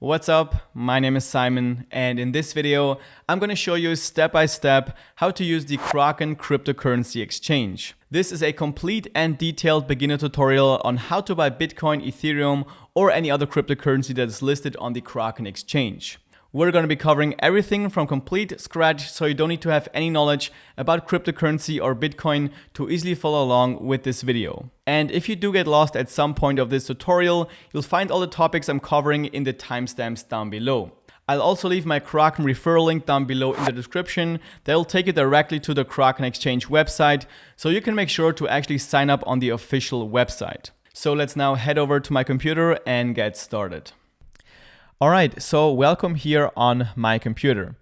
What's up? My name is Simon, and in this video, I'm going to show you step by step how to use the Kraken cryptocurrency exchange. This is a complete and detailed beginner tutorial on how to buy Bitcoin, Ethereum, or any other cryptocurrency that is listed on the Kraken exchange. We're going to be covering everything from complete scratch, so you don't need to have any knowledge about cryptocurrency or Bitcoin to easily follow along with this video. And if you do get lost at some point of this tutorial, you'll find all the topics I'm covering in the timestamps down below. I'll also leave my Kraken referral link down below in the description. That'll take you directly to the Kraken Exchange website, so you can make sure to actually sign up on the official website. So let's now head over to my computer and get started. Alright, so welcome here on my computer.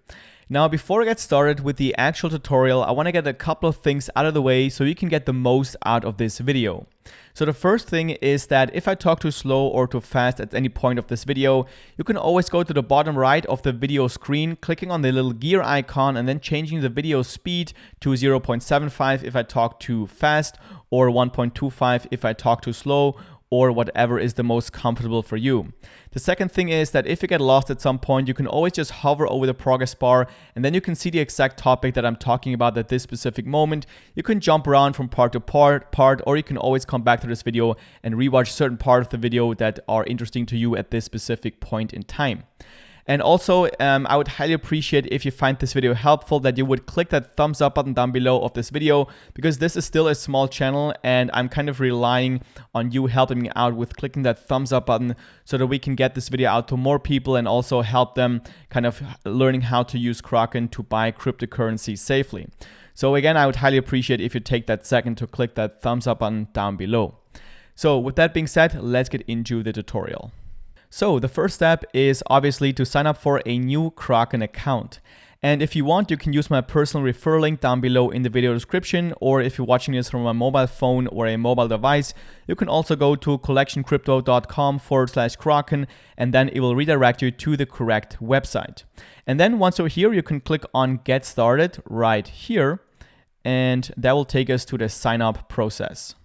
Now before I get started with the actual tutorial, I want to get a couple of things out of the way so you can get the most out of this video. So the first thing is that if I talk too slow or too fast at any point of this video, you can always go to the bottom right of the video screen, clicking on the little gear icon and then changing the video speed to 0.75 if I talk too fast, or 1.25 if I talk too slow, or whatever is the most comfortable for you. The second thing is that if you get lost at some point, you can always just hover over the progress bar and then you can see the exact topic that I'm talking about at this specific moment. You can jump around from part to part, or you can always come back to this video and rewatch certain parts of the video that are interesting to you at this specific point in time. And also, I would highly appreciate if you find this video helpful that you would click that thumbs up button down below of this video, because this is still a small channel and I'm kind of relying on you helping me out with clicking that thumbs up button so that we can get this video out to more people and also help them kind of learning how to use Kraken to buy cryptocurrency safely. So again, I would highly appreciate if you take that second to click that thumbs up button down below. So with that being said, let's get into the tutorial. So the first step is obviously to sign up for a new Kraken account. And if you want, you can use my personal referral link down below in the video description, or if you're watching this from a mobile phone or a mobile device, you can also go to collectioncrypto.com/Kraken, and then it will redirect you to the correct website. And then once you're here, you can click on Get Started right here, and that will take us to the sign up process.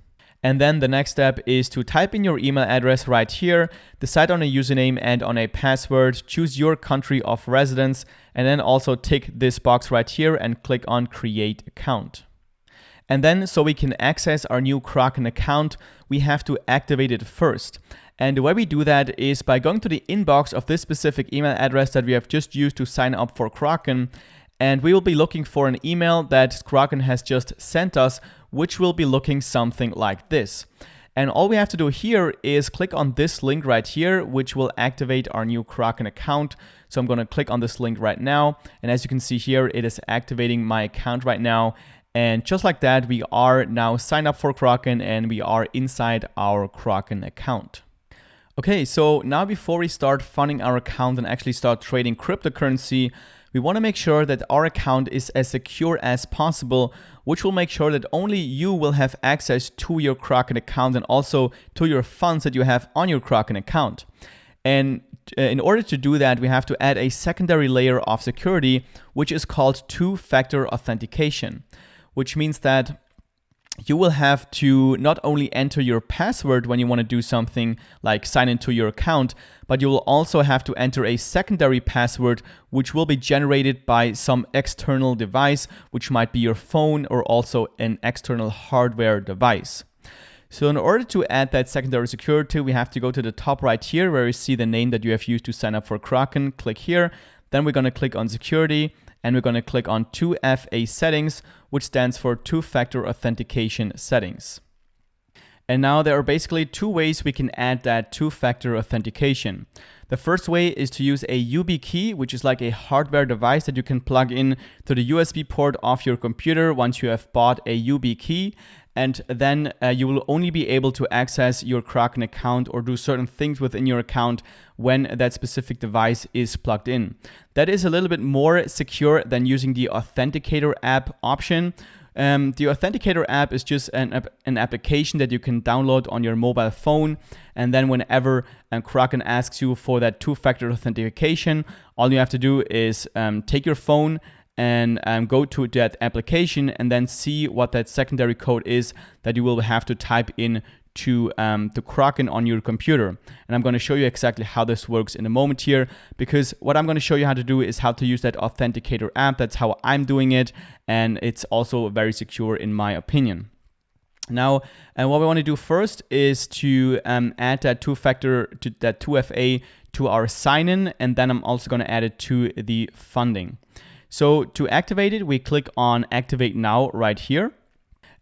And then the next step is to type in your email address right here, decide on a username and on a password, choose your country of residence, and then also tick this box right here and click on Create Account. And then so we can access our new Kraken account, we have to activate it first. And the way we do that is by going to the inbox of this specific email address that we have just used to sign up for Kraken. And we will be looking for an email that Kraken has just sent us, which will be looking something like this. And all we have to do here is click on this link right here, which will activate our new Kraken account. So I'm going to click on this link right now. And as you can see here, it is activating my account right now. And just like that, we are now signed up for Kraken and we are inside our Kraken account. Okay, so now before we start funding our account and actually start trading cryptocurrency, we want to make sure that our account is as secure as possible, which will make sure that only you will have access to your Kraken account and also to your funds that you have on your Kraken account. And in order to do that, we have to add a secondary layer of security, which is called two-factor authentication, which means that you will have to not only enter your password when you want to do something like sign into your account, but you will also have to enter a secondary password, which will be generated by some external device, which might be your phone or also an external hardware device. So in order to add that secondary security, we have to go to the top right here where you see the name that you have used to sign up for Kraken. Click here. Then we're going to click on security. And we're going to click on 2FA settings, which stands for two-factor authentication settings. And now there are basically two ways we can add that two-factor authentication. The first way is to use a YubiKey, which is like a hardware device that you can plug in to the USB port of your computer once you have bought a YubiKey. And then you will only be able to access your Kraken account or do certain things within your account when that specific device is plugged in. That is a little bit more secure than using the Authenticator app option. The Authenticator app is just an application that you can download on your mobile phone, and then whenever Kraken asks you for that two-factor authentication, all you have to do is take your phone and go to that application and then see what that secondary code is that you will have to type in to Kraken on your computer. And I'm going to show you exactly how this works in a moment here, because what I'm going to show you how to do is how to use that Authenticator app. That's how I'm doing it, and it's also very secure in my opinion. Now, what we want to do first is to add that that 2FA to our sign-in, and then I'm also going to add it to the funding. So to activate it, we click on Activate Now right here.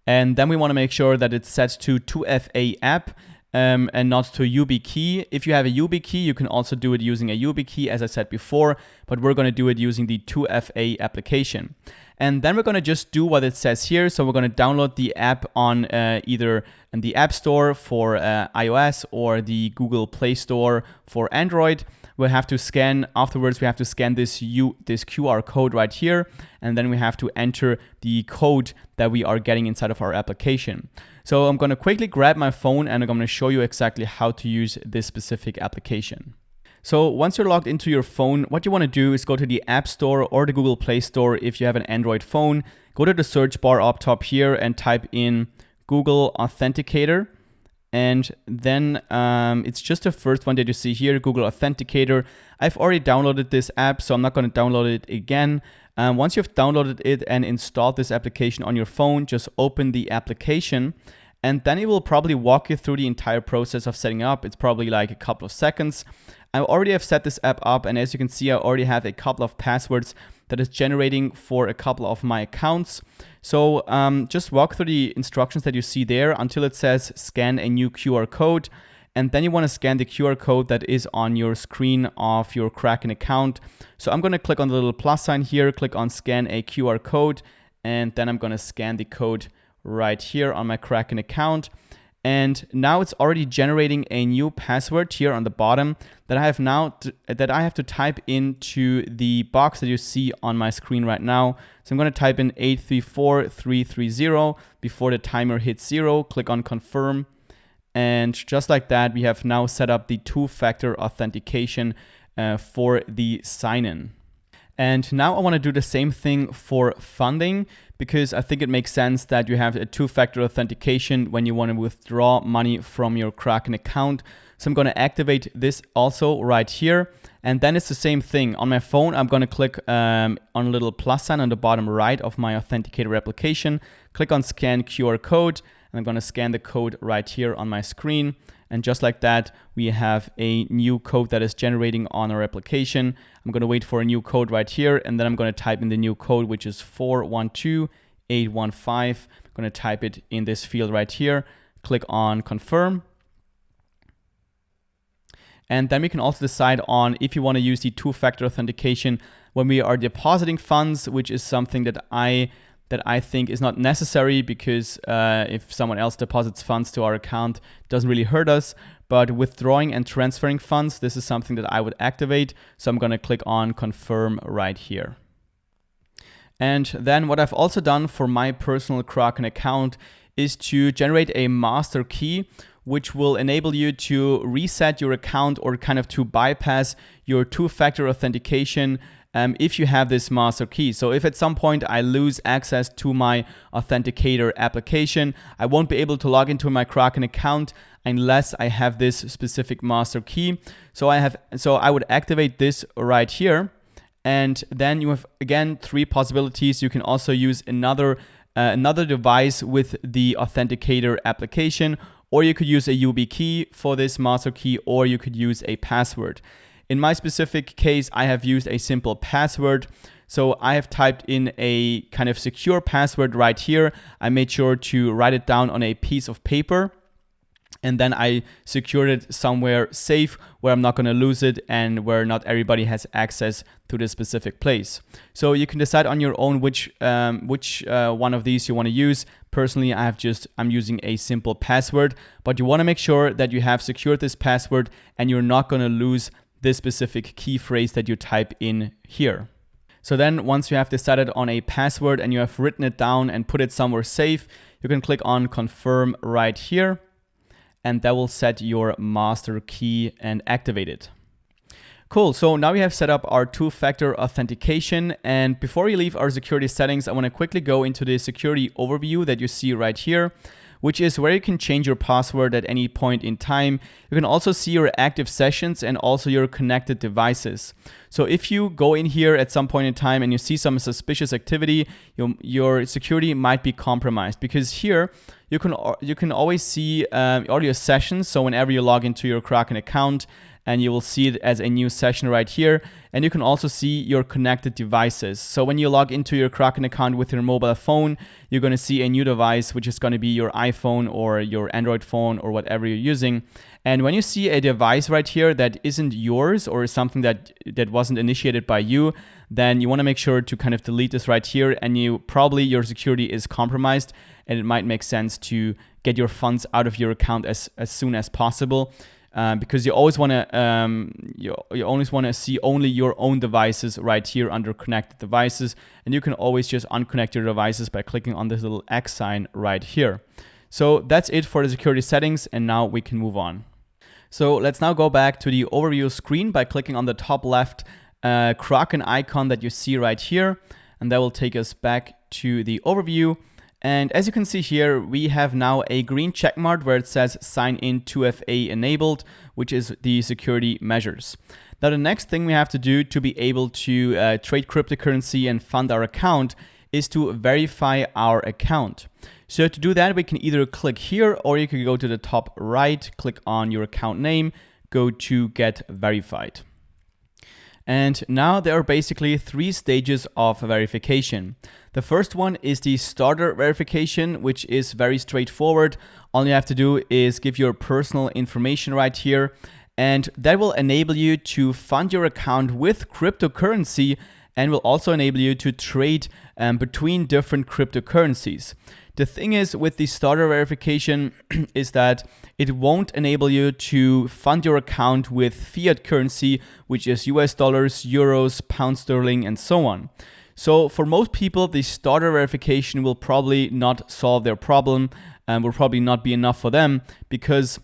And then we want to make sure that it's set to 2FA app and not to YubiKey. If you have a YubiKey, you can also do it using a YubiKey, as I said before, but we're going to do it using the 2FA application. And then we're going to just do what it says here. So we're going to download the app on either in the App Store for iOS or the Google Play Store for Android. We'll have to scan, afterwards we have to scan this QR code right here, and then we have to enter the code that we are getting inside of our application. So I'm going to quickly grab my phone and I'm going to show you exactly how to use this specific application. So once you're logged into your phone, what you want to do is go to the App Store or the Google Play Store if you have an Android phone. Go to the search bar up top here and type in Google Authenticator. And then it's just the first one that you see here, Google Authenticator. I've already downloaded this app, so I'm not going to download it again. Once you've downloaded it and installed this application on your phone, just open the application. And then it will probably walk you through the entire process of setting up. It's probably like a couple of seconds. I already have set this app up, and as you can see, I already have a couple of passwords that is generating for a couple of my accounts. So just walk through the instructions that you see there until it says scan a new QR code. And then you want to scan the QR code that is on your screen of your Kraken account. So I'm going to click on the little plus sign here, click on scan a QR code, and then I'm going to scan the code right here on my Kraken account. And now it's already generating a new password here on the bottom that I have to type into the box that you see on my screen right now. So I'm going to type in 834330 before the timer hits 0. Click on confirm. And just like that, we have now set up the two-factor authentication for the sign-in. And now I want to do the same thing for funding, because I think it makes sense that you have a two-factor authentication when you want to withdraw money from your Kraken account. So I'm going to activate this also right here. And then it's the same thing. On my phone, I'm going to click on a little plus sign on the bottom right of my Authenticator application. Click on scan QR code. And I'm going to scan the code right here on my screen. And just like that, we have a new code that is generating on our application. I'm going to wait for a new code right here, and then I'm going to type in the new code, which is 412815. I'm going to type it in this field right here. Click on confirm. And then we can also decide on if you want to use the two-factor authentication when we are depositing funds, which is something that I think is not necessary, because if someone else deposits funds to our account, it doesn't really hurt us. But withdrawing and transferring funds, this is something that I would activate. So I'm going to click on confirm right here. And then what I've also done for my personal Kraken account is to generate a master key, which will enable you to reset your account or kind of to bypass your two-factor authentication if you have this master key. So if at some point I lose access to my Authenticator application, I won't be able to log into my Kraken account unless I have this specific master key. So I would activate this right here. And then you have, again, three possibilities. You can also use another device with the Authenticator application, or you could use a YubiKey for this master key, or you could use a password. In my specific case, I have used a simple password. So I have typed in a kind of secure password right here. I made sure to write it down on a piece of paper, and then I secured it somewhere safe where I'm not going to lose it and where not everybody has access to this specific place. So you can decide on your own which one of these you want to use. Personally, I'm using a simple password, but you want to make sure that you have secured this password and you're not going to lose this specific key phrase that you type in here. So then once you have decided on a password and you have written it down and put it somewhere safe, you can click on confirm right here, and that will set your master key and activate it. Cool, so now we have set up our two-factor authentication, and before we leave our security settings, I want to quickly go into the security overview that you see right here. which is where you can change your password at any point in time. You can also see your active sessions and also your connected devices. So if you go in here at some point in time and you see some suspicious activity, your security might be compromised, because here you can always see all your sessions. So whenever you log into your Kraken account, and you will see it as a new session right here. And you can also see your connected devices. So when you log into your Kraken account with your mobile phone, you're going to see a new device, which is going to be your iPhone or your Android phone or whatever you're using. And when you see a device right here that isn't yours or something that wasn't initiated by you, then you want to make sure to kind of delete this right here. And your security is compromised, and it might make sense to get your funds out of your account as soon as possible. Because you always want to you always want to see only your own devices right here under connected devices, and you can always just unconnect your devices by clicking on this little X sign right here. So that's it for the security settings, and now we can move on. So let's now go back to the overview screen by clicking on the top left Kraken icon that you see right here, and that will take us back to the overview. And as you can see here, we have now a green checkmark where it says sign in 2FA enabled, which is the security measures. Now the next thing we have to do to be able to trade cryptocurrency and fund our account is to verify our account. So to do that, we can either click here, or you can go to the top right, click on your account name, go to get verified. And now there are basically 3 stages of verification. The first one is the starter verification, which is very straightforward. All you have to do is give your personal information right here, and that will enable you to fund your account with cryptocurrency, and will also enable you to trade between different cryptocurrencies. The thing is with the starter verification is that it won't enable you to fund your account with fiat currency, which is US dollars, euros, pound sterling, and so on. So for most people, the starter verification will probably not solve their problem and will probably not be enough for them, because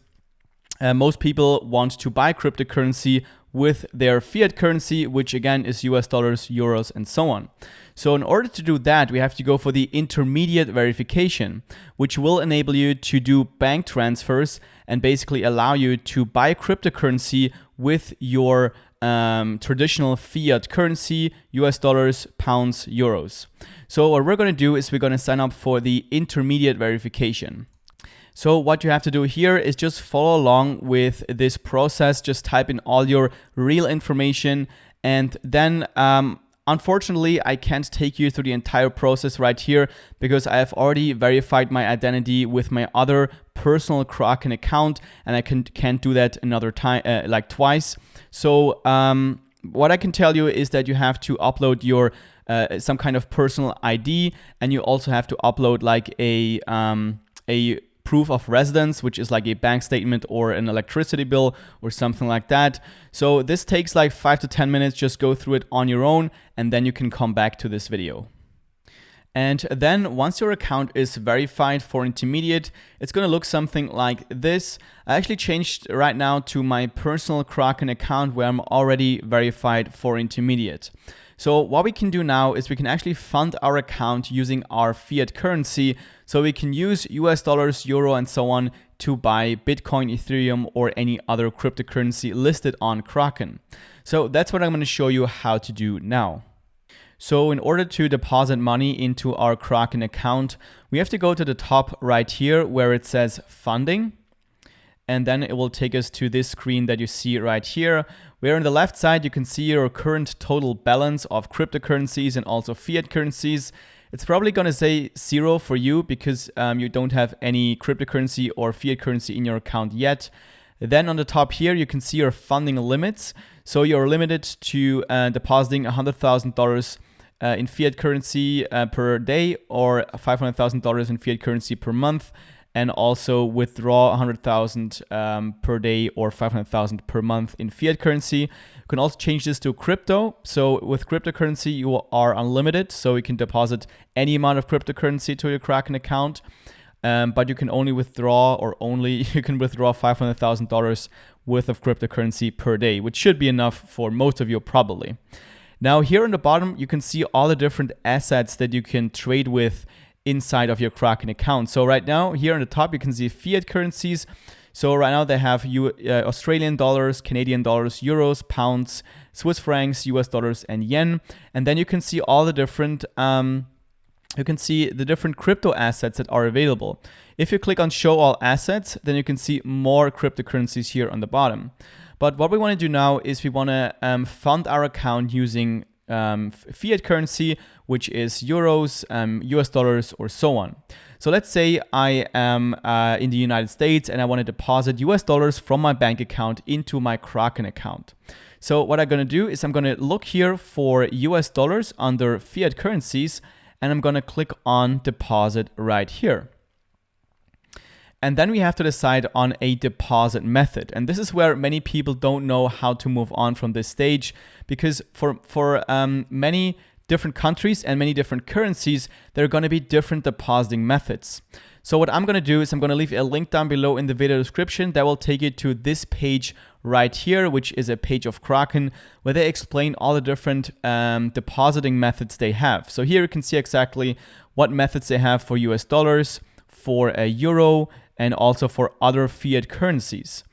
most people want to buy cryptocurrency with their fiat currency, which again is US dollars, euros, and so on. So in order to do that, we have to go for the intermediate verification, which will enable you to do bank transfers and basically allow you to buy cryptocurrency with your traditional fiat currency, US dollars, pounds, euros. So what we're going to do is we're going to sign up for the intermediate verification. So what you have to do here is just follow along with this process. Just type in all your real information, and then unfortunately, I can't take you through the entire process right here because I have already verified my identity with my other personal Kraken account, and I can't do that another time, like twice. So what I can tell you is that you have to upload your some kind of personal ID, and you also have to upload like a proof of residence, which is like a bank statement or an electricity bill or something like that. So this takes like 5 to 10 minutes. Just go through it on your own, and then you can come back to this video. And then once your account is verified for intermediate, it's going to look something like this. I actually changed right now to my personal Kraken account where I'm already verified for intermediate. So what we can do now is we can actually fund our account using our fiat currency. So we can use US dollars, euro, and so on to buy Bitcoin, Ethereum, or any other cryptocurrency listed on Kraken. So that's what I'm going to show you how to do now. So in order to deposit money into our Kraken account, we have to go to the top right here where it says funding. And then it will take us to this screen that you see right here, where on the left side you can see your current total balance of cryptocurrencies and also fiat currencies. It's probably going to say 0 for you because you don't have any cryptocurrency or fiat currency in your account yet. Then on the top here, you can see your funding limits. So you're limited to depositing $100,000 in fiat currency per day, or $500,000 in fiat currency per month, and also withdraw $100,000 per day or $500,000 per month in fiat currency. You can also change this to crypto. So with cryptocurrency, you are unlimited. So you can deposit any amount of cryptocurrency to your Kraken account, but you can only withdraw, you can withdraw $500,000 worth of cryptocurrency per day, which should be enough for most of you probably. Now here on the bottom, you can see all the different assets that you can trade with inside of your Kraken account. So right now, here on the top, you can see fiat currencies. So right now they have Australian dollars, Canadian dollars, euros, pounds, Swiss francs, US dollars, and yen. And then you can see all the different crypto assets that are available. If you click on show all assets, then you can see more cryptocurrencies here on the bottom. But what we want to do now is we want to fund our account using fiat currency, which is euros, US dollars, or so on. So let's say I am in the United States and I want to deposit US dollars from my bank account into my Kraken account. So what I'm going to do is I'm going to look here for US dollars under fiat currencies, and I'm going to click on deposit right here. And then we have to decide on a deposit method. And this is where many people don't know how to move on from this stage, because for many different countries and many different currencies, there are going to be different depositing methods. So what I'm going to do is I'm going to leave a link down below in the video description that will take you to this page right here, which is a page of Kraken where they explain all the different depositing methods they have. So here you can see exactly what methods they have for US dollars, for a euro, and also for other fiat currencies.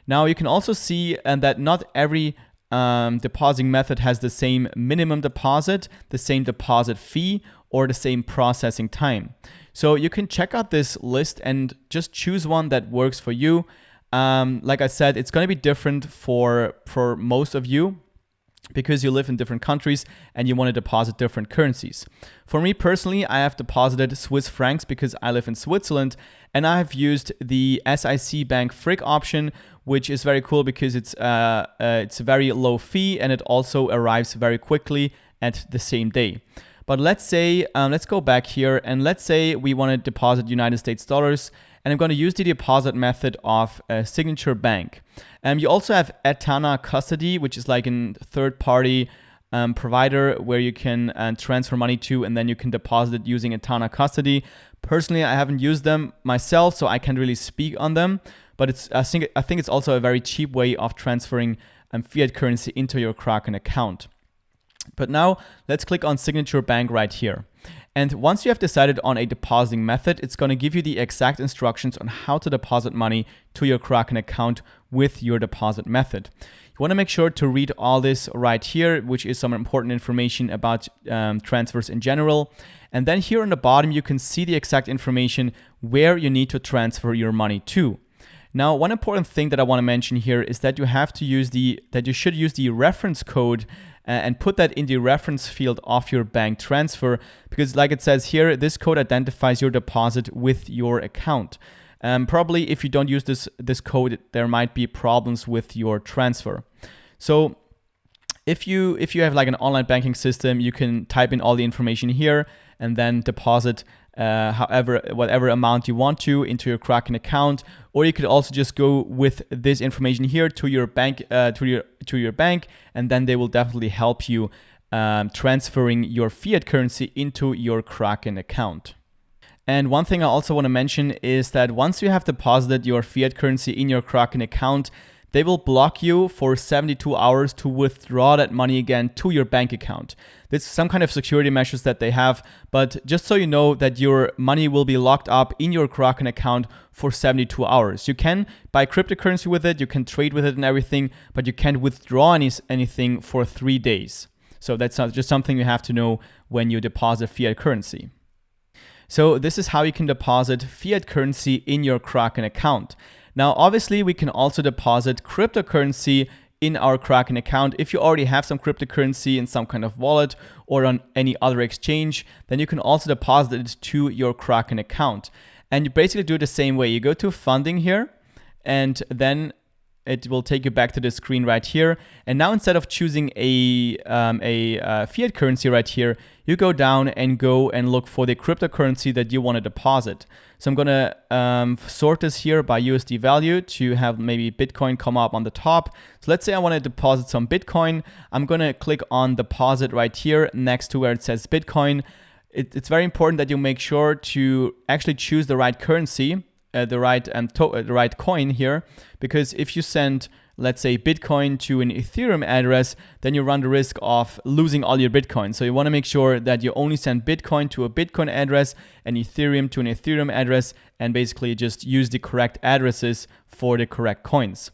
Now you can also see that not every depositing method has the same minimum deposit, the same deposit fee, or the same processing time. So you can check out this list and just choose one that works for you. Like I said, it's going to be different for most of you, because you live in different countries and you want to deposit different currencies. For me personally, I have deposited Swiss francs because I live in Switzerland, and I have used the SIC Bank Frick option, which is very cool because it's a very low fee and it also arrives very quickly at the same day. But let's say, let's go back here, and let's say we want to deposit United States dollars, and I'm going to use the deposit method of Signature Bank. You also have Etana Custody, which is like a third-party provider where you can transfer money to, and then you can deposit it using Etana Custody. Personally, I haven't used them myself, so I can't really speak on them. But I think it's also a very cheap way of transferring fiat currency into your Kraken account. But now let's click on Signature Bank right here. And once you have decided on a depositing method, it's going to give you the exact instructions on how to deposit money to your Kraken account with your deposit method. You want to make sure to read all this right here, which is some important information about transfers in general. And then here on the bottom, you can see the exact information where you need to transfer your money to. Now, one important thing that I want to mention here is that you should use the reference code and put that in the reference field of your bank transfer, because like it says here, this code identifies your deposit with your account. Probably if you don't use this code, there might be problems with your transfer. So if you have like an online banking system, you can type in all the information here and then deposit whatever amount you want to into your Kraken account, or you could also just go with this information here to your bank, to your bank, and then they will definitely help you transferring your fiat currency into your Kraken account. And one thing I also want to mention is that once you have deposited your fiat currency in your Kraken account, they will block you for 72 hours to withdraw that money again to your bank account. This is some kind of security measures that they have, but just so you know that your money will be locked up in your Kraken account for 72 hours. You can buy cryptocurrency with it, you can trade with it and everything, but you can't withdraw anything for 3 days. So that's just something you have to know when you deposit fiat currency. So this is how you can deposit fiat currency in your Kraken account. Now, obviously, we can also deposit cryptocurrency in our Kraken account. If you already have some cryptocurrency in some kind of wallet or on any other exchange, then you can also deposit it to your Kraken account. And you basically do it the same way. You go to funding here, and then it will take you back to the screen right here. And now instead of choosing a fiat currency right here, you go down and look for the cryptocurrency that you want to deposit. So I'm going to sort this here by USD value to have maybe Bitcoin come up on the top. So let's say I want to deposit some Bitcoin. I'm going to click on deposit right here next to where it says Bitcoin. It's very important that you make sure to actually choose the right currency, the right coin here, because if you send let's say Bitcoin to an Ethereum address, then you run the risk of losing all your Bitcoin. So you want to make sure that you only send Bitcoin to a Bitcoin address and Ethereum to an Ethereum address, and basically just use the correct addresses for the correct coins.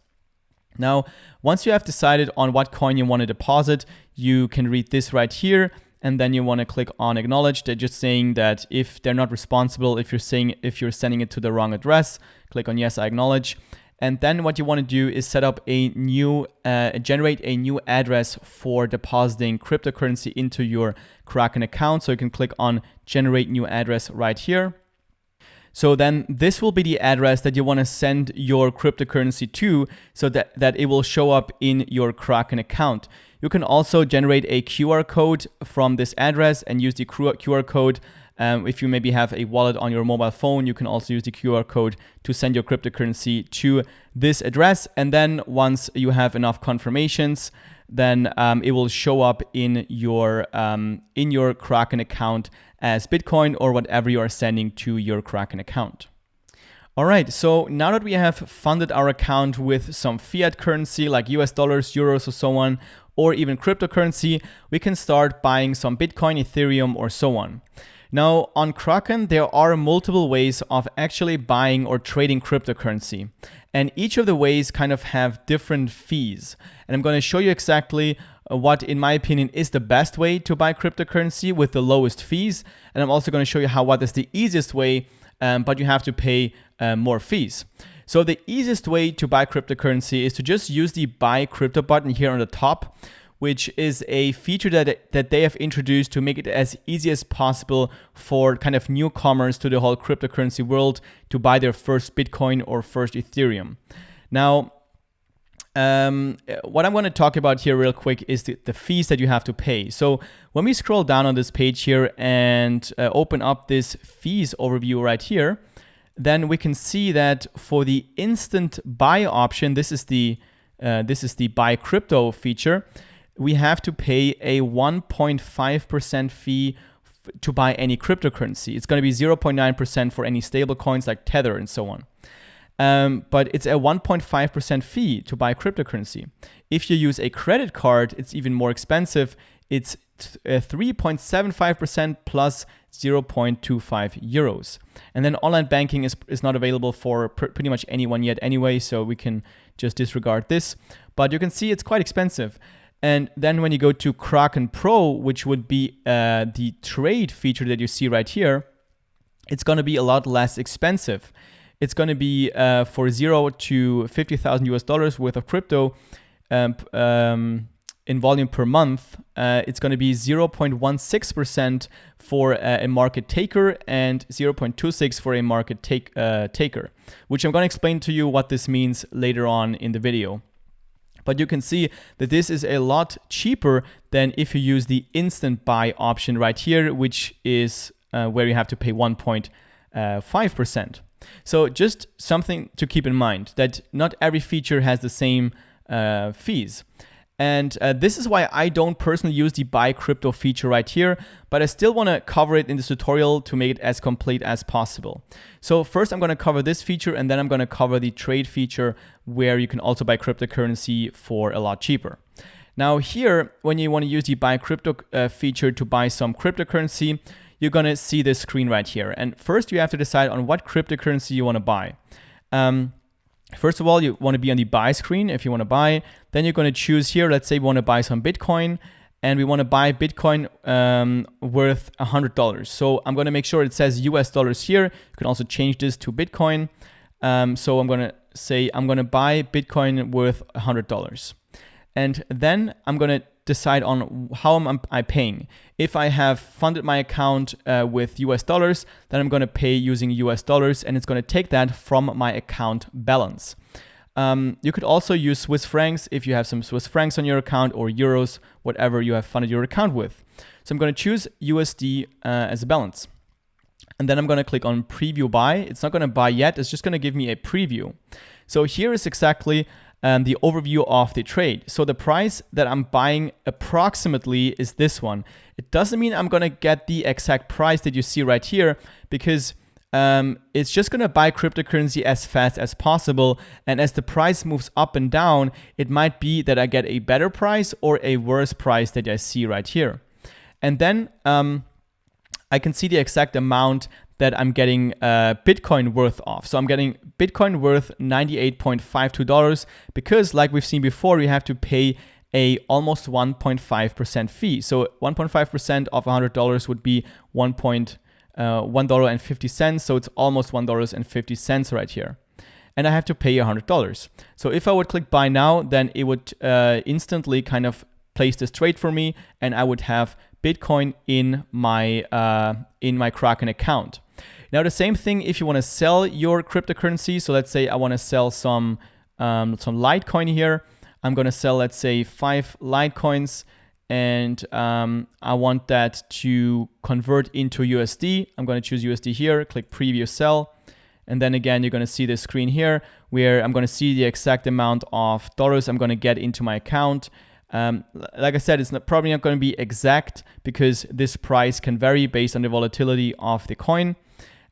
Now, once you have decided on what coin you want to deposit, you can read this right here, and then you want to click on acknowledge. They're just saying that if they're not responsible, if you're sending it to the wrong address, click on yes, I acknowledge. And then what you want to do is set up a new, generate a new address for depositing cryptocurrency into your Kraken account. So you can click on generate new address right here. So then this will be the address that you want to send your cryptocurrency to, so that it will show up in your Kraken account. You can also generate a QR code from this address and use the QR code. If you maybe have a wallet on your mobile phone, you can also use the QR code to send your cryptocurrency to this address. And then once you have enough confirmations, then it will show up in your Kraken account as Bitcoin or whatever you are sending to your Kraken account. All right, so now that we have funded our account with some fiat currency like US dollars, euros, or so on, or even cryptocurrency, we can start buying some Bitcoin, Ethereum, or so on. Now, on Kraken, there are multiple ways of actually buying or trading cryptocurrency. And each of the ways kind of have different fees. And I'm going to show you exactly what, in my opinion, is the best way to buy cryptocurrency with the lowest fees. And I'm also going to show you what is the easiest way, but you have to pay more fees. So the easiest way to buy cryptocurrency is to just use the buy crypto button here on the top, which is a feature that they have introduced to make it as easy as possible for kind of newcomers to the whole cryptocurrency world to buy their first Bitcoin or first Ethereum. Now, what I'm going to talk about here real quick is the fees that you have to pay. So when we scroll down on this page here and open up this fees overview right here, then we can see that for the instant buy option, this is the buy crypto feature, we have to pay a 1.5% fee to buy any cryptocurrency. It's going to be 0.9% for any stable coins like Tether and so on. But it's a 1.5% fee to buy cryptocurrency. If you use a credit card, it's even more expensive. It's 3.75% plus 0.25 euros. And then online banking is not available for pretty much anyone yet anyway, so we can just disregard this. But you can see it's quite expensive. And then when you go to Kraken Pro, which would be the trade feature that you see right here, it's going to be a lot less expensive. It's going to be for 0 to 50,000 US dollars worth of crypto in volume per month. It's going to be 0.16% for a market taker and 0.26 for a market taker, which I'm going to explain to you what this means later on in the video. But you can see that this is a lot cheaper than if you use the instant buy option right here, which is where you have to pay 1.5%. So just something to keep in mind, that not every feature has the same fees. And this is why I don't personally use the buy crypto feature right here, but I still want to cover it in this tutorial to make it as complete as possible. So first I'm going to cover this feature, and then I'm going to cover the trade feature where you can also buy cryptocurrency for a lot cheaper. Now here, when you want to use the buy crypto feature to buy some cryptocurrency, you're going to see this screen right here. And first you have to decide on what cryptocurrency you want to buy. First of all, you want to be on the buy screen if you want to buy. Then you're going to choose here, let's say we want to buy some Bitcoin, and we want to buy Bitcoin worth $100. So I'm going to make sure it says US dollars here. You can also change this to Bitcoin. So I'm going to say I'm going to buy Bitcoin worth $100. And then I'm going to decide on how am I paying. If I have funded my account with US dollars, then I'm going to pay using US dollars, and it's going to take that from my account balance. You could also use Swiss francs if you have some Swiss francs on your account, or euros, whatever you have funded your account with. So I'm going to choose USD as a balance. And then I'm going to click on preview buy. It's not going to buy yet. It's just going to give me a preview. So here is exactly the overview of the trade. So the price that I'm buying approximately is this one. It doesn't mean I'm going to get the exact price that you see right here, because it's just going to buy cryptocurrency as fast as possible. And as the price moves up and down, it might be that I get a better price or a worse price that I see right here. And then I can see the exact amount that I'm getting Bitcoin worth of. So I'm getting Bitcoin worth $98.52 because, like we've seen before, you have to pay a almost 1.5% fee. So 1.5% of $100 would be $1.50. So it's almost $1.50 right here. And I have to pay $100. So if I would click buy now, then it would instantly kind of place this trade for me, and I would have Bitcoin in my Kraken account. Now the same thing if you want to sell your cryptocurrency. So let's say I want to sell some Litecoin here. I'm going to sell, let's say, 5 Litecoins, and I want that to convert into USD. I'm going to choose USD here, click preview sell. And then again, you're going to see the screen here where I'm going to see the exact amount of dollars I'm going to get into my account. Like I said, it's probably not going to be exact because this price can vary based on the volatility of the coin.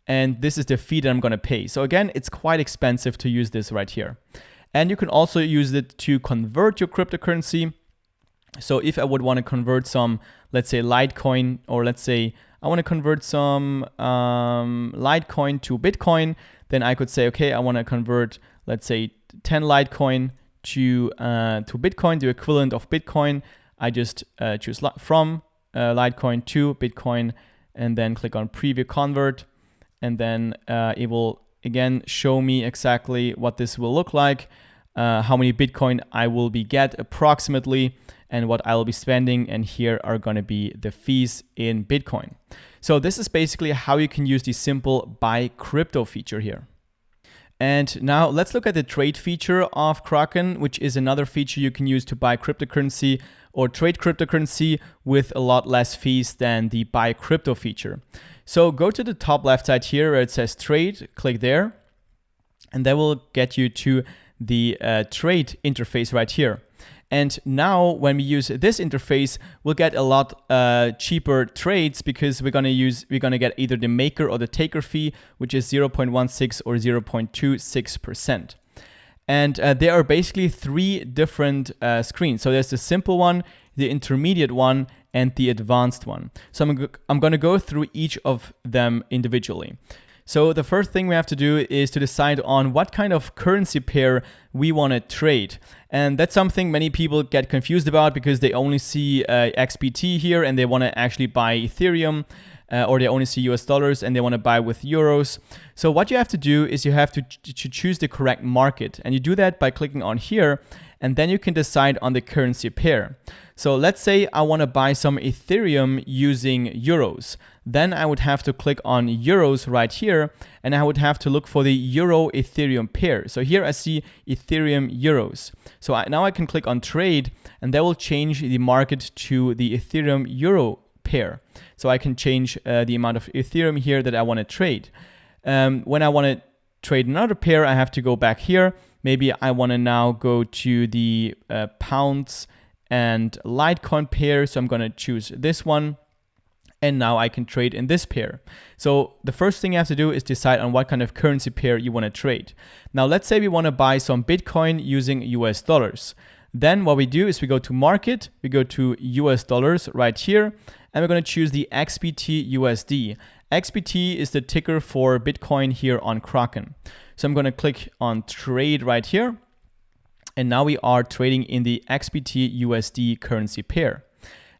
And this is the fee that I'm going to pay. So again, it's quite expensive to use this right here. And you can also use it to convert your cryptocurrency. So if I would want to convert some, let's say Litecoin, or let's say I want to convert some Litecoin to Bitcoin, then I could say, okay, I want to convert, let's say 10 Litecoin to Bitcoin, the equivalent of Bitcoin. I just choose from Litecoin to Bitcoin and then click on preview convert. And then it will again show me exactly what this will look like, how many Bitcoin I will get approximately, and what I will be spending. And here are going to be the fees in Bitcoin. So this is basically how you can use the simple buy crypto feature here. And now let's look at the trade feature of Kraken, which is another feature you can use to buy cryptocurrency or trade cryptocurrency with a lot less fees than the buy crypto feature. So go to the top left side here where it says trade, click there, and that will get you to the trade interface right here. And now when we use this interface, we'll get a lot cheaper trades because we're gonna get either the maker or the taker fee, which is 0.16 or 0.26%. And there are basically 3 different screens. So there's the simple one, the intermediate one, and the advanced one. So I'm going to go through each of them individually. So the first thing we have to do is to decide on what kind of currency pair we want to trade. And that's something many people get confused about because they only see XBT here and they want to actually buy Ethereum, or they only see US dollars and they want to buy with euros. So what you have to do is you have to choose the correct market. And you do that by clicking on here, and then you can decide on the currency pair. So let's say I want to buy some Ethereum using euros. Then I would have to click on euros right here, and I would have to look for the euro Ethereum pair. So here I see Ethereum euros. So now I can click on trade, and that will change the market to the Ethereum euro pair. So I can change the amount of Ethereum here that I want to trade. When I want to trade another pair, I have to go back here. Maybe I want to now go to the pounds and Litecoin pair. So I'm going to choose this one. And now I can trade in this pair. So the first thing you have to do is decide on what kind of currency pair you want to trade. Now let's say we want to buy some Bitcoin using US dollars. Then what we do is we go to market, we go to US dollars right here, and we're going to choose the XBT USD. XBT is the ticker for Bitcoin here on Kraken. So I'm going to click on trade right here. And now we are trading in the XBT USD currency pair.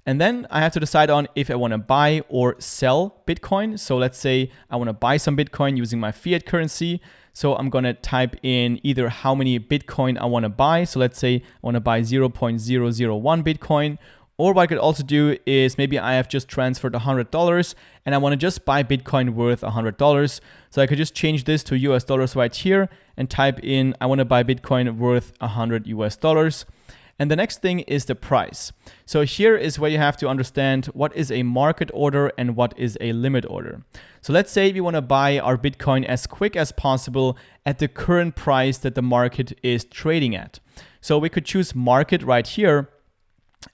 And then I have to decide on if I want to buy or sell Bitcoin. So let's say I want to buy some Bitcoin using my fiat currency. So I'm going to type in either how many Bitcoin I want to buy. So let's say I want to buy 0.001 Bitcoin. Or what I could also do is maybe I have just transferred $100 and I want to just buy Bitcoin worth $100. So I could just change this to US dollars right here and type in I want to buy Bitcoin worth $100 US. And the next thing is the price. So here is where you have to understand what is a market order and what is a limit order. So let's say we want to buy our Bitcoin as quick as possible at the current price that the market is trading at. So we could choose market right here.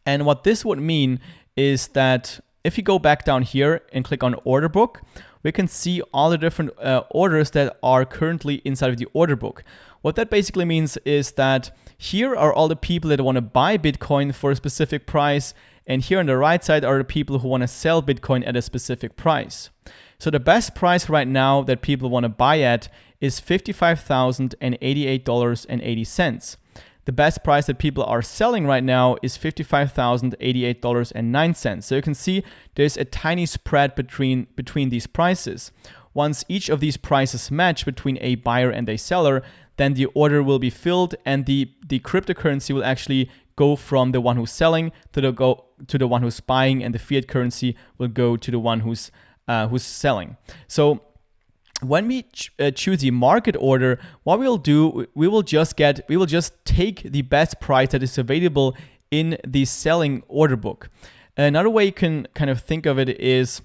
And what this would mean is that if you go back down here and click on order book, we can see all the different orders that are currently inside of the order book. What that basically means is that here are all the people that want to buy Bitcoin for a specific price, and here on the right side are the people who want to sell Bitcoin at a specific price. So the best price right now that people want to buy at is $55,088.80. The best price that people are selling right now is $55,088.09. So you can see there's a tiny spread between these prices. Once each of these prices match between a buyer and a seller, then the order will be filled and the cryptocurrency will actually go from the one who's selling to the one who's buying, and the fiat currency will go to the one who's selling. So when we choose the market order, what we'll do, we will just take the best price that is available in the selling order book. Another way you can kind of think of it is,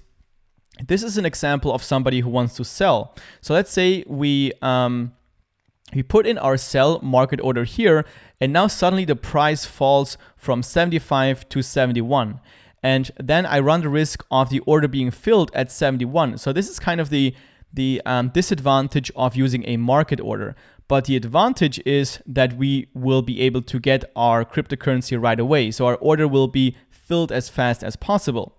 this is an example of somebody who wants to sell. So let's say we put in our sell market order here, and now suddenly the price falls from 75 to 71. And then I run the risk of the order being filled at 71. So this is kind of the disadvantage of using a market order. But the advantage is that we will be able to get our cryptocurrency right away. So our order will be filled as fast as possible.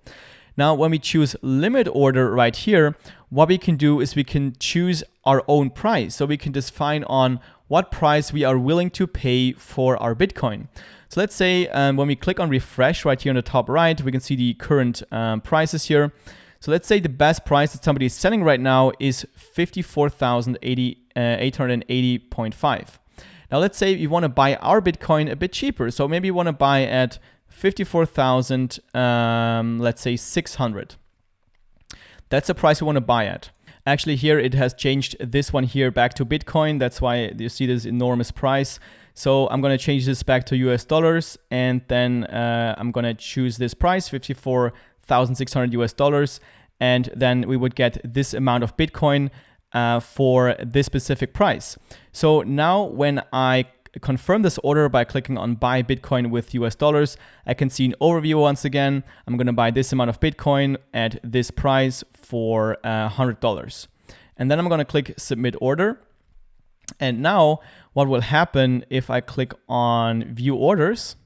Now, when we choose limit order right here, what we can do is we can choose our own price. So we can define on what price we are willing to pay for our Bitcoin. So let's say when we click on refresh right here on the top right, we can see the current prices here. So let's say the best price that somebody is selling right now is $54,880.5. Now let's say you want to buy our Bitcoin a bit cheaper. So maybe you want to buy at 54,000, let's say 600. That's the price you want to buy at. Actually here it has changed this one here back to Bitcoin. That's why you see this enormous price. So I'm going to change this back to US dollars, and then I'm going to choose this price, 54,600 US dollars, and then we would get this amount of Bitcoin for this specific price. So now when I confirm this order by clicking on buy Bitcoin with US dollars, I can see an overview once again. I'm going to buy this amount of Bitcoin at this price for $100. And then I'm going to click submit order. And now what will happen if I click on view orders,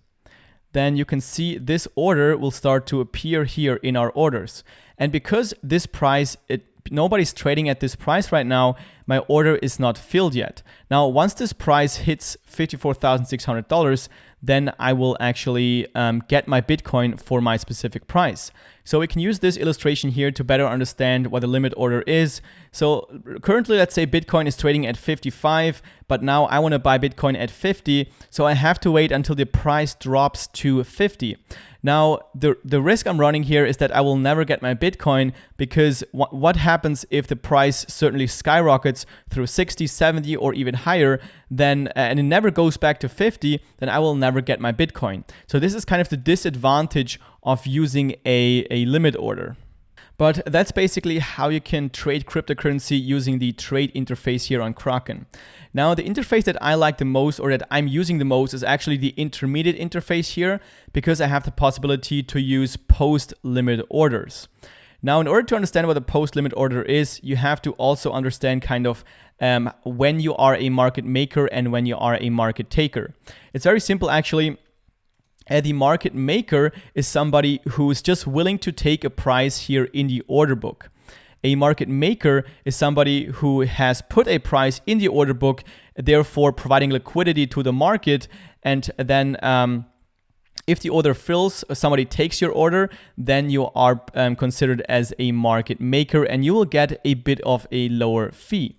then you can see this order will start to appear here in our orders. And because this price, nobody's trading at this price right now, my order is not filled yet. Now, once this price hits $54,600, then I will actually get my Bitcoin for my specific price. So we can use this illustration here to better understand what the limit order is. So currently, let's say Bitcoin is trading at 55, but now I want to buy Bitcoin at 50. So I have to wait until the price drops to 50. Now, the risk I'm running here is that I will never get my Bitcoin, because what happens if the price certainly skyrockets through 60, 70, or even higher, then and it never goes back to 50, then I will never get my Bitcoin. So this is kind of the disadvantage of using a limit order. But that's basically how you can trade cryptocurrency using the trade interface here on Kraken. Now, the interface that I like the most, or that I'm using the most, is actually the intermediate interface here, because I have the possibility to use post-limit orders. Now, in order to understand what a post-limit order is, you have to also understand kind of when you are a market maker and when you are a market taker. It's very simple, actually. The market maker is somebody who is just willing to take a price here in the order book. A market maker is somebody who has put a price in the order book, therefore providing liquidity to the market. And then if the order fills, somebody takes your order, then you are considered as a market maker, and you will get a bit of a lower fee.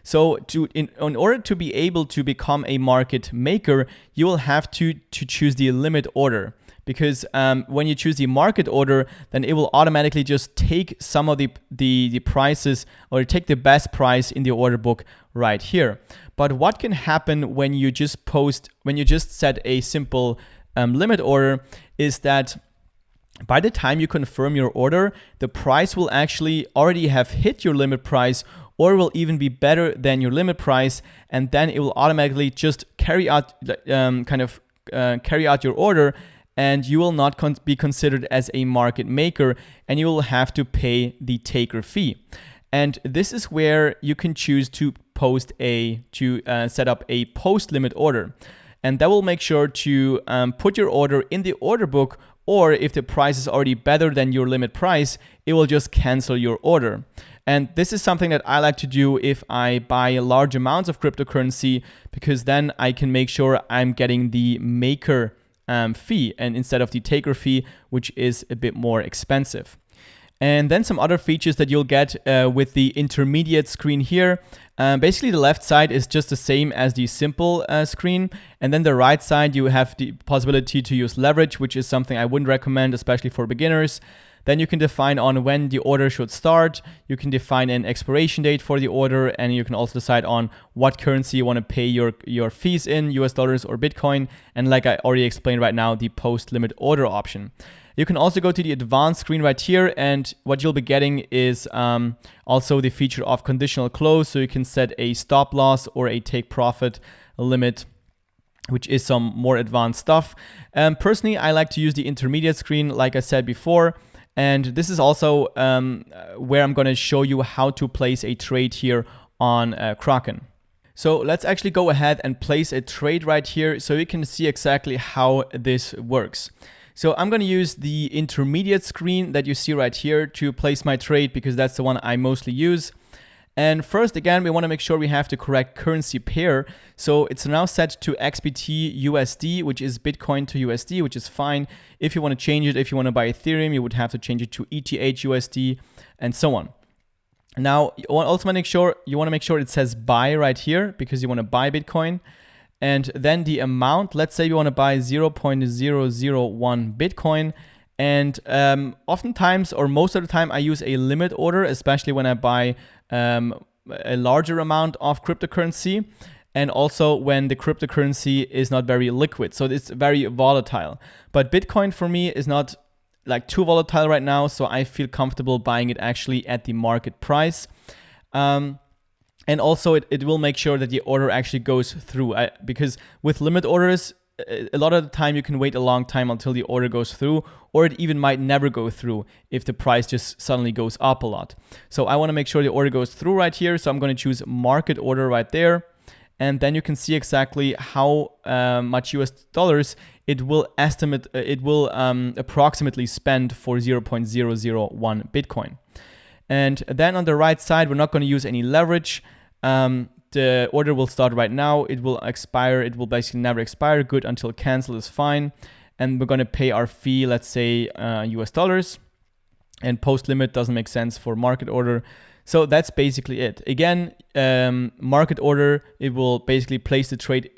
So in order to be able to become a market maker, you will have to choose the limit order, because when you choose the market order, then it will automatically just take some of the prices, or take the best price in the order book right here. But what can happen when you just set a simple limit order is that by the time you confirm your order, the price will actually already have hit your limit price, or will even be better than your limit price, and then it will automatically just carry out your order, and you will not be considered as a market maker, and you will have to pay the taker fee. And this is where you can choose to set up a post limit order. And that will make sure to put your order in the order book, or if the price is already better than your limit price, it will just cancel your order. And this is something that I like to do if I buy large amounts of cryptocurrency, because then I can make sure I'm getting the maker fee and instead of the taker fee, which is a bit more expensive. And then some other features that you'll get with the intermediate screen here. Basically, the left side is just the same as the simple screen. And then the right side, you have the possibility to use leverage, which is something I wouldn't recommend, especially for beginners. Then you can define on when the order should start. You can define an expiration date for the order, and you can also decide on what currency you want to pay your fees in, US dollars or Bitcoin. And like I already explained right now, the post limit order option. You can also go to the advanced screen right here, and what you'll be getting is also the feature of conditional close, so you can set a stop loss or a take profit limit, which is some more advanced stuff. Personally, I like to use the intermediate screen, like I said before, and this is also where I'm going to show you how to place a trade here on Kraken. So let's actually go ahead and place a trade right here so you can see exactly how this works. So I'm going to use the intermediate screen that you see right here to place my trade, because that's the one I mostly use. And first, again, we want to make sure we have the correct currency pair. So it's now set to XBT USD, which is Bitcoin to USD, which is fine. If you want to change it, if you want to buy Ethereum, you would have to change it to ETH USD and so on. Now, you want to make sure it says buy right here, because you want to buy Bitcoin. And then the amount, let's say you want to buy 0.001 Bitcoin. And oftentimes, or most of the time, I use a limit order, especially when I buy a larger amount of cryptocurrency. And also when the cryptocurrency is not very liquid. So it's very volatile. But Bitcoin for me is not like too volatile right now. So I feel comfortable buying it actually at the market price. And also, it will make sure that the order actually goes through. Because with limit orders, a lot of the time you can wait a long time until the order goes through, or it even might never go through if the price just suddenly goes up a lot. So I want to make sure the order goes through right here. So I'm going to choose market order right there. And then you can see exactly how much US dollars it will approximately spend for 0.001 Bitcoin. And then on the right side, we're not going to use any leverage. The order will start right now. It will expire. It will basically never expire. Good until cancel is fine. And we're going to pay our fee, let's say US dollars. And post limit doesn't make sense for market order. So that's basically it. Again, market order, it will basically place the trade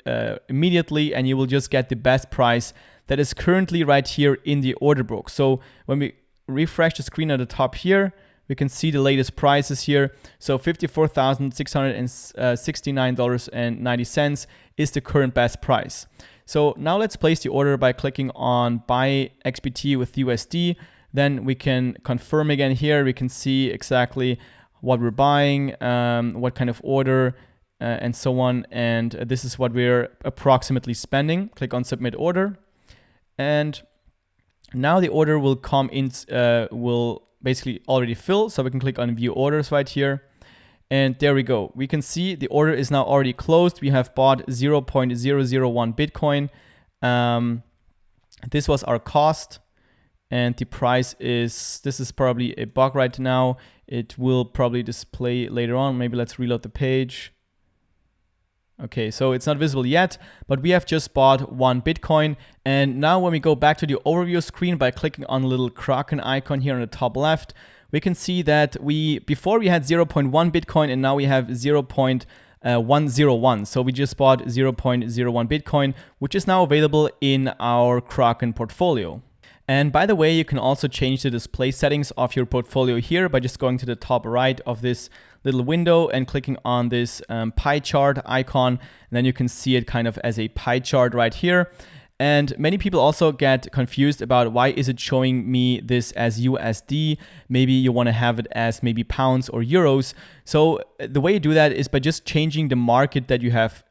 immediately, and you will just get the best price that is currently right here in the order book. So when we refresh the screen at the top here, we can see the latest prices here. So $54,669.90 is the current best price. So now let's place the order by clicking on buy XBT with USD. Then we can confirm again here. We can see exactly what we're buying, what kind of order, and so on. And this is what we're approximately spending. Click on submit order. And now the order will come in, will basically already fill. So we can click on view orders right here. And there we go. We can see the order is now already closed. We have bought 0.001 Bitcoin. This was our cost. And the price is, this is probably a bug right now. It will probably display later on. Maybe let's reload the page. Okay, so it's not visible yet, but we have just bought 1 Bitcoin. And now when we go back to the overview screen by clicking on the little Kraken icon here on the top left, we can see that before we had 0.1 Bitcoin and now we have 0.101. So we just bought 0.01 Bitcoin, which is now available in our Kraken portfolio. And by the way, you can also change the display settings of your portfolio here by just going to the top right of this little window and clicking on this pie chart icon. And then you can see it kind of as a pie chart right here. And many people also get confused about why is it showing me this as USD? Maybe you want to have it as maybe pounds or euros. So the way you do that is by just changing the market that you have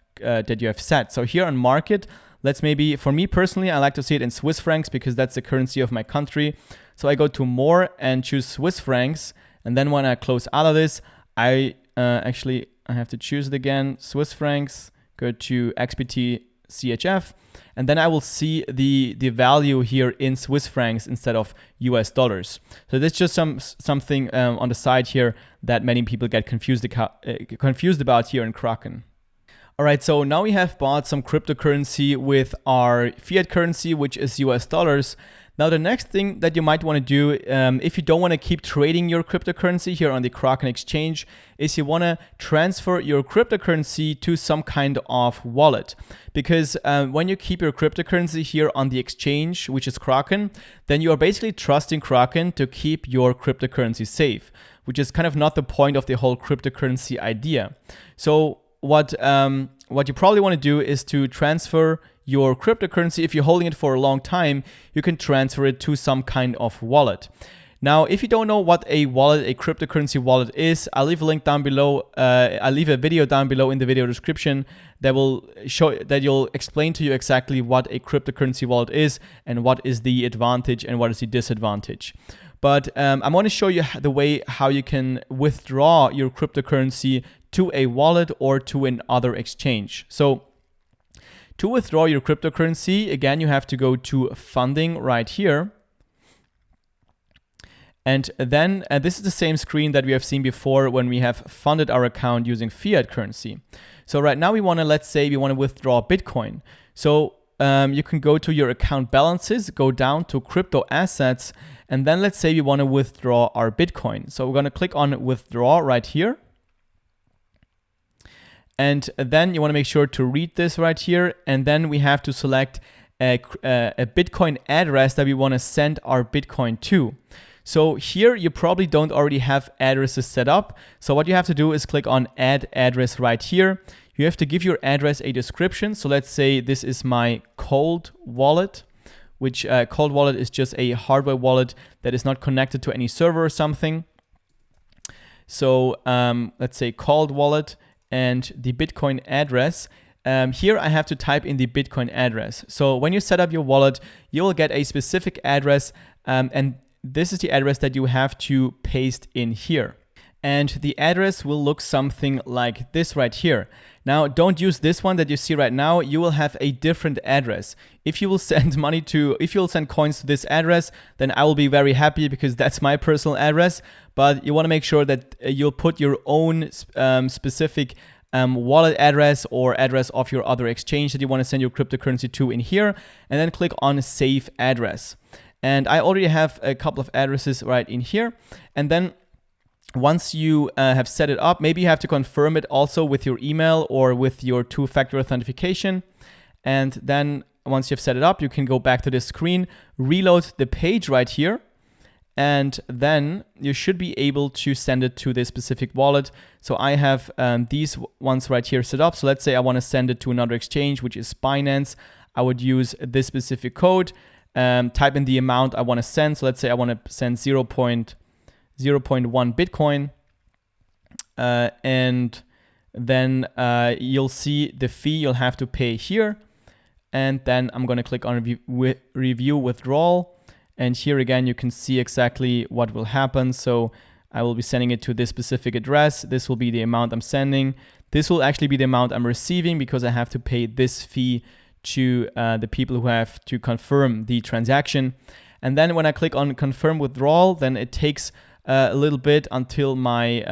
set. So here on market, let's maybe, for me personally, I like to see it in Swiss francs because that's the currency of my country. So I go to more and choose Swiss francs. And then when I close out of this, I have to choose it again, Swiss francs, go to XBT CHF, and then I will see the value here in Swiss francs instead of US dollars. So that's just something on the side here that many people get confused about here in Kraken. All right, so now we have bought some cryptocurrency with our fiat currency, which is US dollars. Now, the next thing that you might want to do, if you don't want to keep trading your cryptocurrency here on the Kraken exchange, is you want to transfer your cryptocurrency to some kind of wallet. Because when you keep your cryptocurrency here on the exchange, which is Kraken, then you are basically trusting Kraken to keep your cryptocurrency safe, which is kind of not the point of the whole cryptocurrency idea. So what you probably want to do is to transfer your cryptocurrency. If you're holding it for a long time, you can transfer it to some kind of wallet. Now, if you don't know what a cryptocurrency wallet is, I'll leave a link down below. I'll leave a video down below in the video description that will explain to you exactly what a cryptocurrency wallet is and what is the advantage and what is the disadvantage. But I want to show you the way how you can withdraw your cryptocurrency to a wallet or to another exchange. So to withdraw your cryptocurrency, again, you have to go to funding right here. And then this is the same screen that we have seen before when we have funded our account using fiat currency. So right now let's say we want to withdraw Bitcoin. So you can go to your account balances, go down to crypto assets, and then let's say we want to withdraw our Bitcoin. So we're going to click on withdraw right here. And then you want to make sure to read this right here. And then we have to select a Bitcoin address that we want to send our Bitcoin to. So here you probably don't already have addresses set up. So what you have to do is click on add address right here. You have to give your address a description. So let's say this is my cold wallet, which cold wallet is just a hardware wallet that is not connected to any server or something. So let's say cold wallet. And the Bitcoin address. Here I have to type in the Bitcoin address. So when you set up your wallet, you will get a specific address, and this is the address that you have to paste in here. And the address will look something like this right here. Now, don't use this one that you see right now. You will have a different address. If you will send coins to this address, then I will be very happy because that's my personal address. But you want to make sure that you'll put your own specific wallet address or address of your other exchange that you want to send your cryptocurrency to in here, and then click on save address. And I already have a couple of addresses right in here. And then once you have set it up, maybe you have to confirm it also with your email or with your two-factor authentication. And then once you've set it up, you can go back to this screen, reload the page right here, and then you should be able to send it to this specific wallet. So I have these ones right here set up. So let's say I want to send it to another exchange, which is Binance. I would use this specific code, type in the amount I want to send. So let's say I want to send 0.1 Bitcoin, and then you'll see the fee you'll have to pay here. And then I'm going to click on review withdrawal. And here again, you can see exactly what will happen. So I will be sending it to this specific address. This will be the amount I'm sending. This will actually be the amount I'm receiving because I have to pay this fee to the people who have to confirm the transaction. And then when I click on confirm withdrawal, then it takes a little bit until my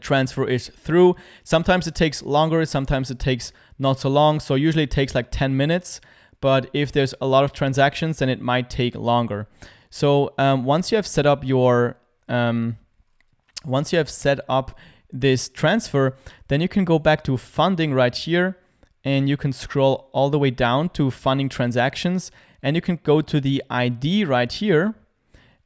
transfer is through. Sometimes it takes longer, sometimes it takes not so long. So usually it takes like 10 minutes. But if there's a lot of transactions, then it might take longer. So once you have set up this transfer, then you can go back to funding right here, and you can scroll all the way down to funding transactions, and you can go to the ID right here,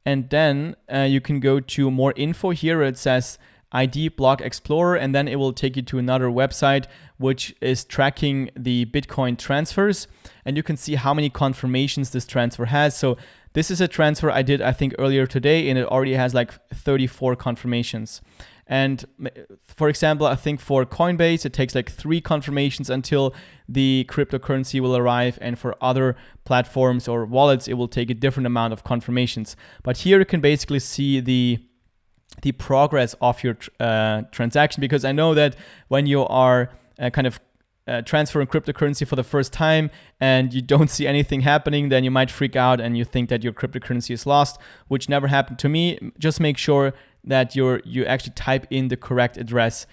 and then you can go to more info here where it says ID Block Explorer, and then it will take you to another website which is tracking the Bitcoin transfers, and you can see how many confirmations this transfer has. So this is a transfer I did, I think, earlier today, and it already has like 34 confirmations. And for example, I think for Coinbase, it takes like 3 confirmations until the cryptocurrency will arrive. And for other platforms or wallets, it will take a different amount of confirmations. But here you can basically see the progress of your transaction, because I know that when you are transferring cryptocurrency for the first time and you don't see anything happening, then you might freak out and you think that your cryptocurrency is lost, which never happened to me. Just make sure that you actually type in the correct address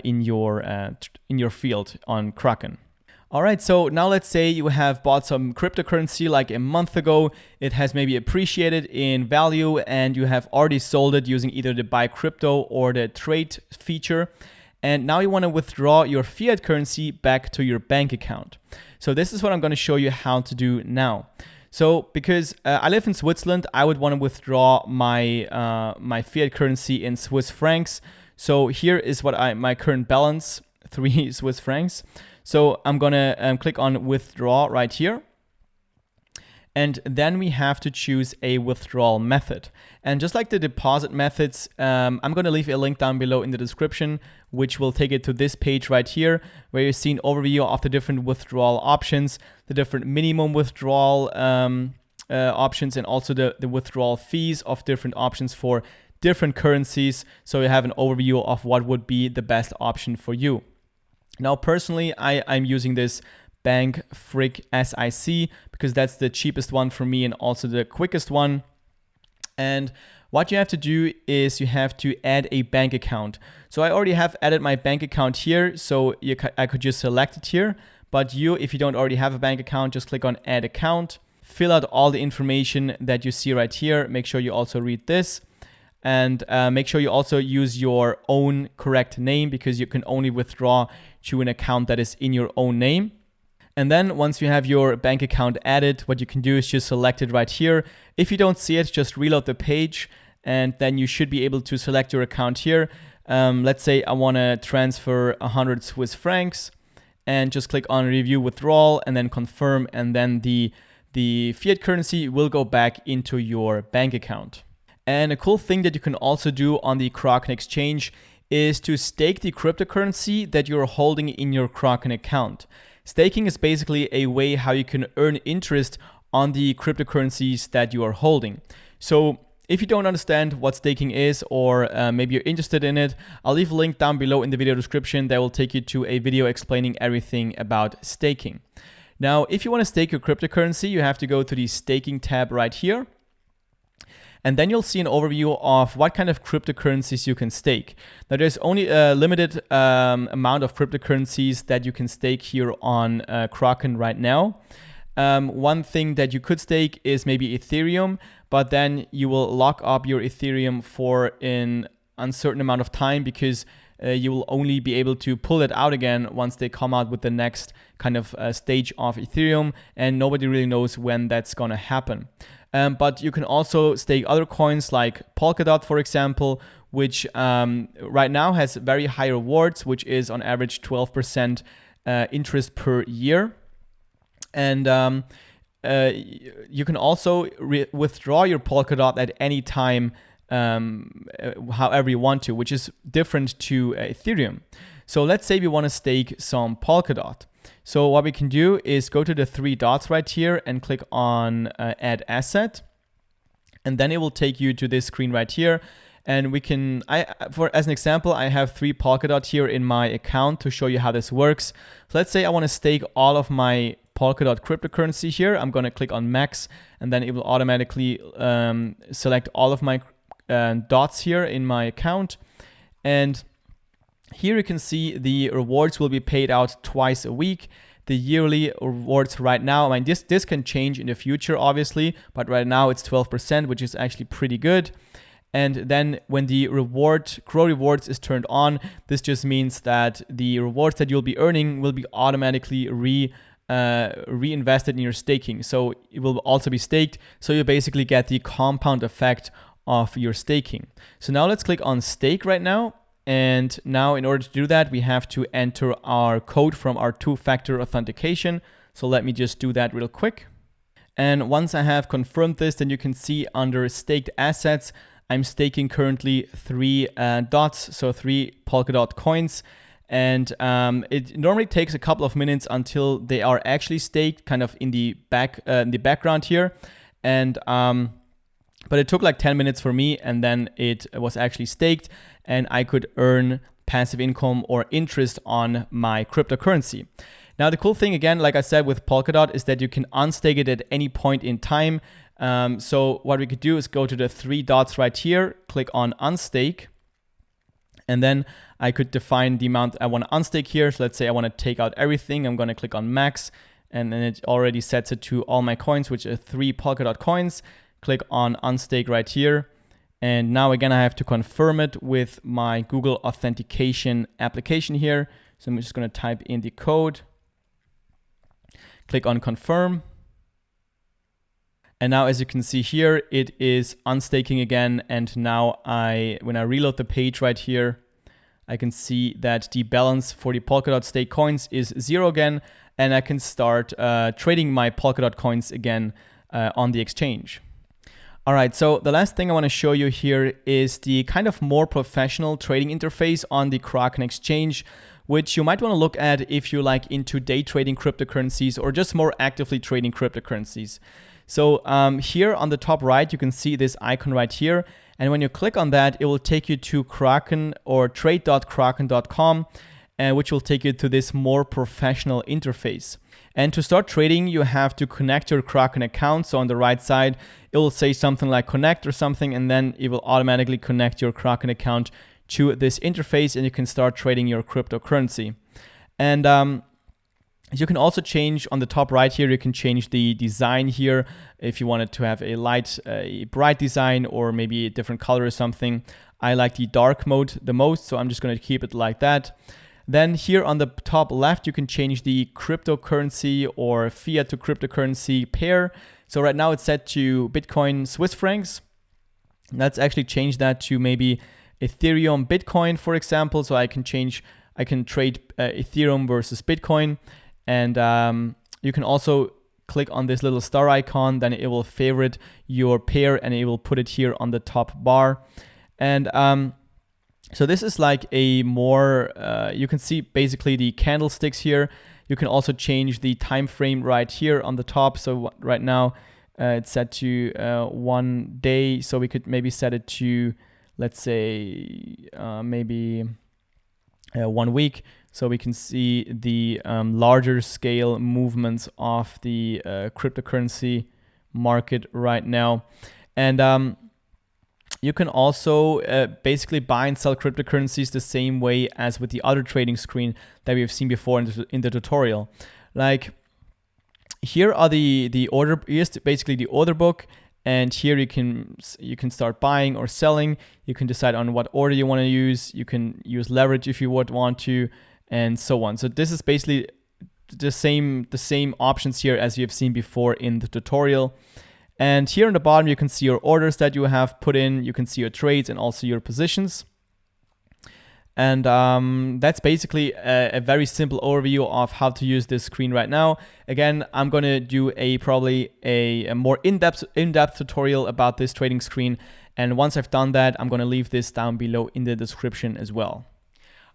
in your field on Kraken. All right, so now let's say you have bought some cryptocurrency like a month ago. It has maybe appreciated in value and you have already sold it using either the buy crypto or the trade feature. And now you want to withdraw your fiat currency back to your bank account. So this is what I'm going to show you how to do now. So because I live in Switzerland, I would want to withdraw my fiat currency in Swiss francs. So here is what my current balance, 3 Swiss francs. So I'm going to click on withdraw right here. And then we have to choose a withdrawal method. And just like the deposit methods, I'm going to leave a link down below in the description, which will take it to this page right here, where you see an overview of the different withdrawal options, the different minimum withdrawal options, and also the withdrawal fees of different options for different currencies. So you have an overview of what would be the best option for you. Now, personally, I'm using this Bank Frick SIC because that's the cheapest one for me and also the quickest one. And what you have to do is you have to add a bank account. So I already have added my bank account here, so I could just select it here. But if you don't already have a bank account, just click on add account, fill out all the information that you see right here. Make sure you also read this. And make sure you also use your own correct name, because you can only withdraw to an account that is in your own name. And then once you have your bank account added, what you can do is just select it right here. If you don't see it, just reload the page and then you should be able to select your account here. Let's say I want to transfer 100 Swiss francs and just click on review withdrawal and then confirm, and then the fiat currency will go back into your bank account. And a cool thing that you can also do on the Kraken exchange is to stake the cryptocurrency that you're holding in your Kraken account. Staking is basically a way how you can earn interest on the cryptocurrencies that you are holding. So if you don't understand what staking is, or maybe you're interested in it, I'll leave a link down below in the video description that will take you to a video explaining everything about staking. Now, if you want to stake your cryptocurrency, you have to go to the staking tab right here. And then you'll see an overview of what kind of cryptocurrencies you can stake. Now, there's only a limited amount of cryptocurrencies that you can stake here on Kraken right now. One thing that you could stake is maybe Ethereum, but then you will lock up your Ethereum for an uncertain amount of time, because you will only be able to pull it out again once they come out with the next kind of stage of Ethereum, and nobody really knows when that's going to happen. But you can also stake other coins like Polkadot, for example, which right now has very high rewards, which is on average 12% interest per year. And you can also withdraw your Polkadot at any time, however you want to, which is different to Ethereum. So let's say we want to stake some Polkadot. So what we can do is go to the 3 dots right here and click on add asset. And then it will take you to this screen right here. And we can, as an example, I have 3 Polkadot here in my account to show you how this works. So let's say I want to stake all of my Polkadot cryptocurrency here. I'm going to click on max, and then it will automatically select all of my dots here in my account. And here you can see the rewards will be paid out twice a week. The yearly rewards right now, I mean, this can change in the future, obviously, but right now it's 12%, which is actually pretty good. And then when the grow rewards is turned on, this just means that the rewards that you'll be earning will be automatically reinvested in your staking. So it will also be staked. So you basically get the compound effect of your staking. So now let's click on stake right now. And now in order to do that, we have to enter our code from our 2-factor authentication. So let me just do that real quick. And once I have confirmed this, then you can see under staked assets, I'm staking currently 3 dots, so 3 Polkadot coins. And it normally takes a couple of minutes until they are actually staked, kind of in the background here. And but it took like 10 minutes for me, and then it was actually staked, and I could earn passive income or interest on my cryptocurrency. Now, the cool thing, again, like I said, with Polkadot is that you can unstake it at any point in time. So what we could do is go to the 3 dots right here, click on unstake, and then I could define the amount I want to unstake here. So let's say I want to take out everything. I'm going to click on max, and then it already sets it to all my coins, which are 3 Polkadot coins. Click on unstake right here. And now again, I have to confirm it with my Google Authentication application here. So I'm just going to type in the code. Click on confirm. And now, as you can see here, it is unstaking again. And now when I reload the page right here, I can see that the balance for the Polkadot stake coins is 0 again. And I can start trading my Polkadot coins again on the exchange. All right, so the last thing I want to show you here is the kind of more professional trading interface on the Kraken exchange, which you might want to look at if you're like into day trading cryptocurrencies or just more actively trading cryptocurrencies. So here on the top right, you can see this icon right here. And when you click on that, it will take you to Kraken or trade.kraken.com, which will take you to this more professional interface. And to start trading, you have to connect your Kraken account. So on the right side, it will say something like connect or something, and then it will automatically connect your Kraken account to this interface, and you can start trading your cryptocurrency. And you can also change on the top right here, you can change the design here if you wanted to have a bright design or maybe a different color or something. I like the dark mode the most, so I'm just going to keep it like that. Then here on the top left, you can change the cryptocurrency or fiat to cryptocurrency pair. So right now it's set to Bitcoin Swiss francs. Let's actually change that to maybe Ethereum Bitcoin, for example. So I can trade Ethereum versus Bitcoin. And you can also click on this little star icon, then it will favorite your pair and it will put it here on the top bar. And so this is like a more, you can see basically the candlesticks here. You can also change the time frame right here on the top. So right now it's set to 1 day. So we could maybe set it to, let's say, maybe 1 week. So we can see the larger scale movements of the cryptocurrency market right now. And you can also basically buy and sell cryptocurrencies the same way as with the other trading screen that we've seen before in the tutorial. Like here are the order. Here's basically the order book, and here you can start buying or selling. You can decide on what order you want to use. You can use leverage if you would want to, and so on. So this is basically the same options here as you have seen before in the tutorial. And here on the bottom, you can see your orders that you have put in. You can see your trades and also your positions. And that's basically a very simple overview of how to use this screen right now. Again, I'm going to do probably a more in-depth tutorial about this trading screen. And once I've done that, I'm going to leave this down below in the description as well.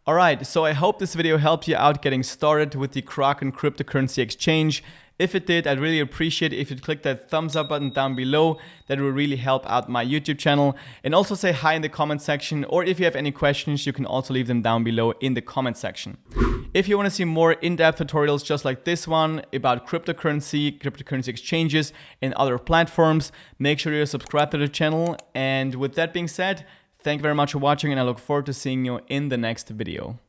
All right, so I hope this video helped you out getting started with the Kraken cryptocurrency exchange. If it did, I'd really appreciate it if you'd click that thumbs up button down below. That will really help out my YouTube channel. And also say hi in the comment section, or if you have any questions, you can also leave them down below in the comment section. If you want to see more in-depth tutorials just like this one about cryptocurrency exchanges, and other platforms, make sure you're subscribed to the channel. And with that being said, thank you very much for watching, and I look forward to seeing you in the next video.